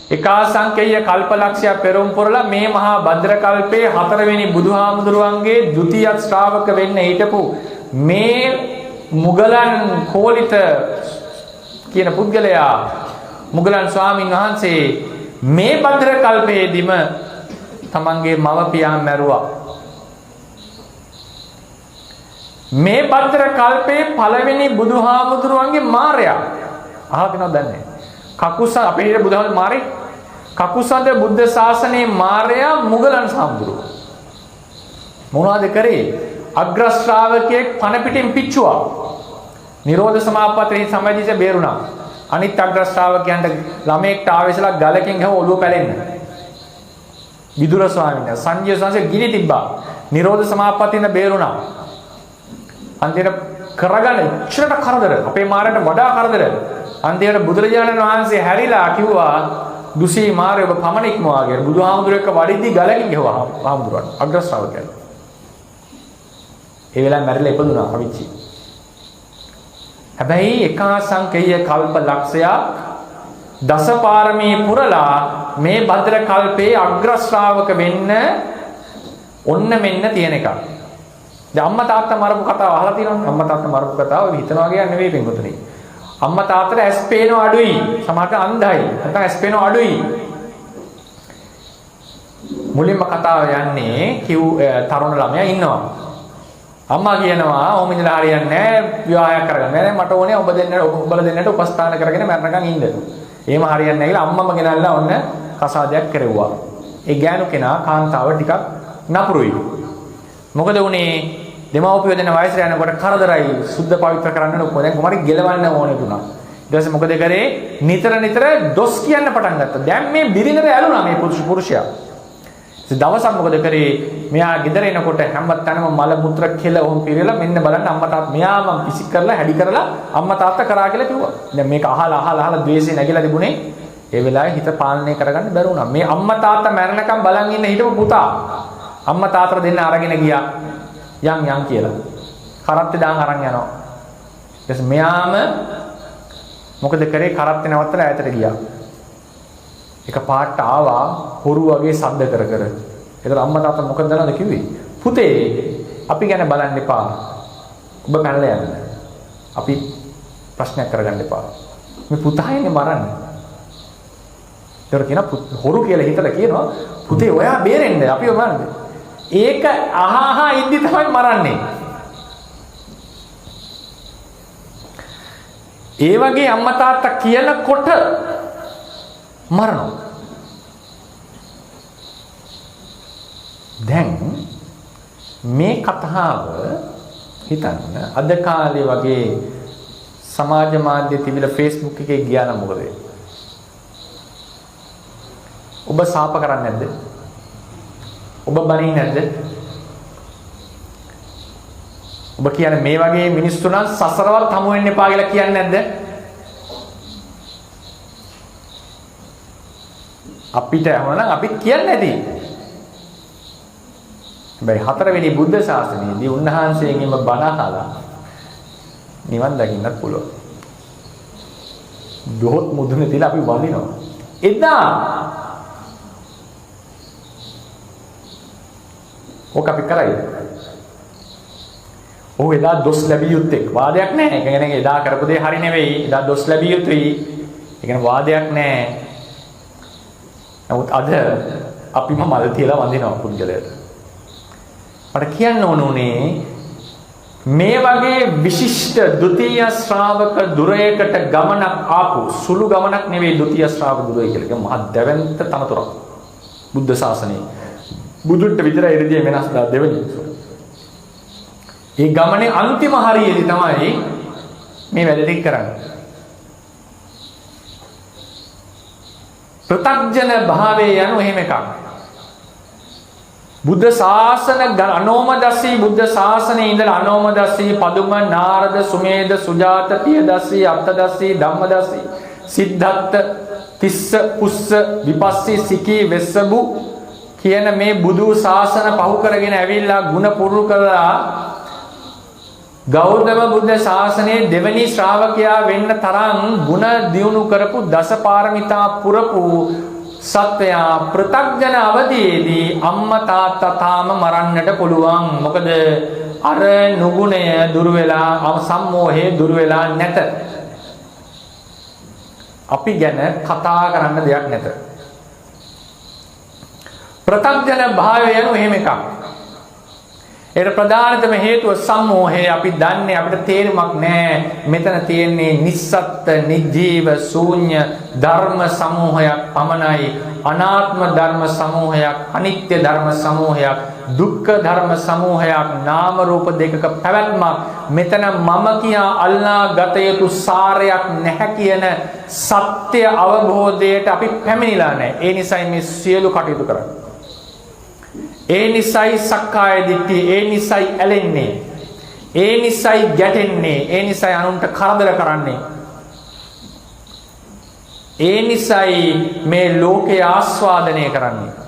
එකාසංකේය කල්පලක්ෂය පෙරම් පුරලා මේ මහා භද්‍ර කල්පයේ 4 වෙනි බුදුහාමුදුරුවන්ගේ ဒ ුතිය ශ්‍රාවක වෙන්න හිටපු මේ මුගලන් කෝලිත කියන පුද්ගලයා මුගලන් ස්වාමීන් වහන්සේ මේ භද්‍ර කල්පයේදීම තමන්ගේ මව පියා මැරුවා. මේ භද්‍ර කල්පයේ පළවෙනි බුදුහාමුදුරුවන්ගේ මාරයා අහගෙනවද දන්නේ? කකුස අපේ බුදුහාමුදුරුවෝ මාරේ කකුසඳ බුද්ධ ශාසනයේ මාරයා මුගලන් සාමුදුරුවෝ මොනවද කරේ? අග්‍ර ශ්‍රාවකයෙක් පණ පිටින් පිච්චුවා. නිරෝධ සමාපත්තියේ සමාධිය බේරුණා. අනිත් අග්‍ර ශ්‍රාවකයන්ට ළමෙක්ට ආවේශලා ගලකින් ගහ ඔළුව පැලෙන්න. විදුර ස්වාමීන් වහන්සේ සංජය සංසේ ගිනි තිබ්බා. නිරෝධ සමාපත්තියෙන් බේරුණා. අන්තිමට කරගන්න ඉච්චරට කරදර. අපේ මාරට වඩා කරදර. අන්තිමට බුදුරජාණන් වහන්සේ හැරිලා කිව්වා දුසී මාරය ඔබ පමණික්ම වාගේ බුදුහාමුදුරුවෝ එක්ක වඩිද්දි ගලකින් ගහුවා හාමුදුරුවෝ අග්‍ර ශ්‍රාවකයන්. ඒ වෙලාවේ මැරිලා ඉපදුනා අවිච්චි. හැබැයි එකාසංකේය කල්ප ලක්ෂයක් දසපාරමී පුරලා මේ භද්‍ර කල්පයේ අග්‍ර ශ්‍රාවක වෙන්න ඔන්න මෙන්න තියෙන එකක්. දැන් අම්මා තාත්තා මරපු කතාව අහලා තියෙනවනේ. අම්මා තාත්තා මරපු කතාව හිතනවා කියන්නේ නෙවෙයි පින්වතුනි. අම්මා තාත්තට ඇස් පේනව අඩුයි. සමහරට අන්ධයි. නැත්නම් ඇස් පේනව අඩුයි. මුලින්ම කතාව යන්නේ තරුණ ළමයා ඉන්නවා. අම්මා කියනවා ඕම ඉඳලා හරියන්නේ නැහැ විවාහයක් කරගන්න. නෑ මට ඕනේ ඔබලා දෙන්නට උපස්ථාන කරගෙන මරණකම් ඉන්න. එහෙම හරියන්නේ නැහැ කියලා අම්මම ගෙනල්ලා ඔන්න කසාදයක් කෙරෙව්වා. ඒ ගෑනු කෙනා කාන්තාව ටිකක් නපුරුයි. මොකද උනේ දෙමව්පියෝ දෙන වයසට යනකොට කරදරයි සුද්ධ පවිත්‍ර කරන්න ඕනේ. දැන් කොහමරි ගෙලවන්න ඕනේ දුනා. ඊට පස්සේ මොකද කරේ? නිතර දොස් කියන්න පටන් ගත්තා. දැන් මේ බිරිඳට ඇලුනා මේ පුරුෂයා. දවසක් මොකද කරේ? මෙයා ගෙදර එනකොට හැමතැනම මල මුත්‍ර කෙල වොම් පිරෙලා මෙන්න බලන්න අම්මා තාත්තා මෙයා මම පිසි කරලා හැඩි කරලා අම්මා තාත්තා කරා කියලා කිව්වා. දැන් මේක අහලා ද්වේෂේ නැගිලා තිබුණේ. ඒ වෙලාවේ හිත පාලනය කරගන්න බැරි වුණා. මේ අම්මා තාත්තා මැරෙනකම් බලන් ඉන්න හිටපු පුතා අම්මා තාත්තා දෙන්න අරගෙන ගියා. යන් කියලා. කරත්තේ දාන් අරන් යනවා. ඊට මෙයාම මොකද කරේ? කරත්තේ නවත්තලා ඈතට ගියා. එක පාට ආවා හොරු වගේ සද්ද කර. ඒතර අම්මා තාත්තා මොකද දන්නවද කිව්වේ? පුතේ අපි ගැන බලන්න එපා. ඔබ පැනලා යන්න. අපි ප්‍රශ්නයක් කරගන්න එපා. මේ පුතා ඉන්නේ මරන්නේ. ඒතර කියන හොරු කියලා හිතලා කියනවා පුතේ ඔයා බේරෙන්න අපිව මරන්නේ. ඒක අහහා ඉද්දි තමයි මරන්නේ. ඒ වගේ අම්මා තාත්තා කියනකොට මරනවා. දැන් මේ කතාව හිතන්න අද කාලේ වගේ සමාජ මාධ්‍ය තිබිලා Facebook එකේ ගියා නම් මොකද වෙන්නේ? ඔබ සාප කරන්නේ නැද්ද? ඔබ බණින්නේ නැද්ද? ඔබ කියන්නේ මේ වගේ මිනිස්සු නම් සසරවත් හමු වෙන්න එපා කියලා කියන්නේ නැද්ද? අපිට යවනම් අපිත් කියන්නේ නැති. හැබැයි 4 වෙනි බුද්ධ ශාසනයේදී උන්වහන්සේගෙම බණ අහලා නිවන් දකින්නත් පුළුවන්. දොහොත් මුදුනේ තියලා අපි වඳිනවා. එදා ඔක අපි කරයිද? ඔව් එදා දොස් ලැබිය යුත්තේ වාදයක් නැහැ. ඒ කියන්නේ එදා කරපු දේ හරි නෙවෙයි. එදා දොස් ලැබිය යුතුයි. ඒ කියන්නේ වාදයක් නැහැ. නමුත් අද අපිම මල් තියලා වඳිනවා පුද්ගලයාට. මට කියන්න ඕනේ මේ වගේ විශිෂ්ට ဒ ුතිය ශ්‍රාවක දුරයකට ගමනක් ආපු සුළු ගමනක් නෙවෙයි ဒ ුතිය ශ්‍රාවක දුරය කියලා. ඒක මහා දැවැන්ත තනතුරක්. බුද්ධ ශාසනයේ බුදුන්ට විතරයි ඉරදී වෙනස් දෙවෙනි. ඒ ගමනේ අන්තිම හරියේදී තමයි මේ වැඩ ටික කරන්නේ. ප්‍රත්‍යඥ භාවයේ යන එහෙම එකක්. බුද්ධ ශාසන අනෝමදස්සී බුද්ධ ශාසනයේ ඉඳලා අනෝමදස්සී පදුම නාරද සුමේද සුජාත පියදස්සී අත්තදස්සී ධම්මදස්සී සිද්ධාර්ථ තිස්ස පුස්ස විපස්සී සිකී වෙස්සබු කියන මේ බුදු ශාසන පහු කරගෙන ඇවිල්ලා ಗುಣ පුරුදු කරලා ගෞතම බුද්ධ ශාසනයේ දෙවනි ශ්‍රාවකයා වෙන්න තරම් ಗುಣ දියුණු කරපු දසපාරමිතා පුරපු සත්වයා පෘථග්ජන අවදීදී අම්මා තාත්තා තාම මරන්නට පුළුවන්. මොකද අර නුගුණය දුර වෙලා සම්මෝහය දුර වෙලා නැත. අපි ගැන කතා කරන්න දෙයක් නැත. පෘථග්ජන භාවය යනු එහෙම එකක්. ඒකට ප්‍රධානතම හේතුව සම්මෝහය. අපි දන්නේ අපිට තේරුමක් නැහැ. මෙතන තියෙන්නේ නිස්සත්ත්‍ය, නිජීව, ශූන්‍ය ධර්ම සමූහයක් පමණයි. අනාත්ම ධර්ම සමූහයක්, අනිත්‍ය ධර්ම සමූහයක්, දුක්ඛ ධර්ම සමූහයක්, නාම රූප දෙකක පැවැත්මක්. මෙතන මම කියා අල්ලා ගත යුතු සාරයක් නැහැ කියන සත්‍ය අවබෝධයට අපි පැමිණිලා නැහැ. ඒ නිසයි මේ සියලු කටයුතු කරන්නේ. ඒ නිසයි සක්කාය දිට්ඨිය, ඒ නිසයි ඇලෙන්නේ, ඒ නිසයි ගැටෙන්නේ, ඒ නිසයි අනුන්ට කරදර කරන්නේ, ඒ නිසයි මේ ලෝකය ආස්වාදනය කරන්නේ.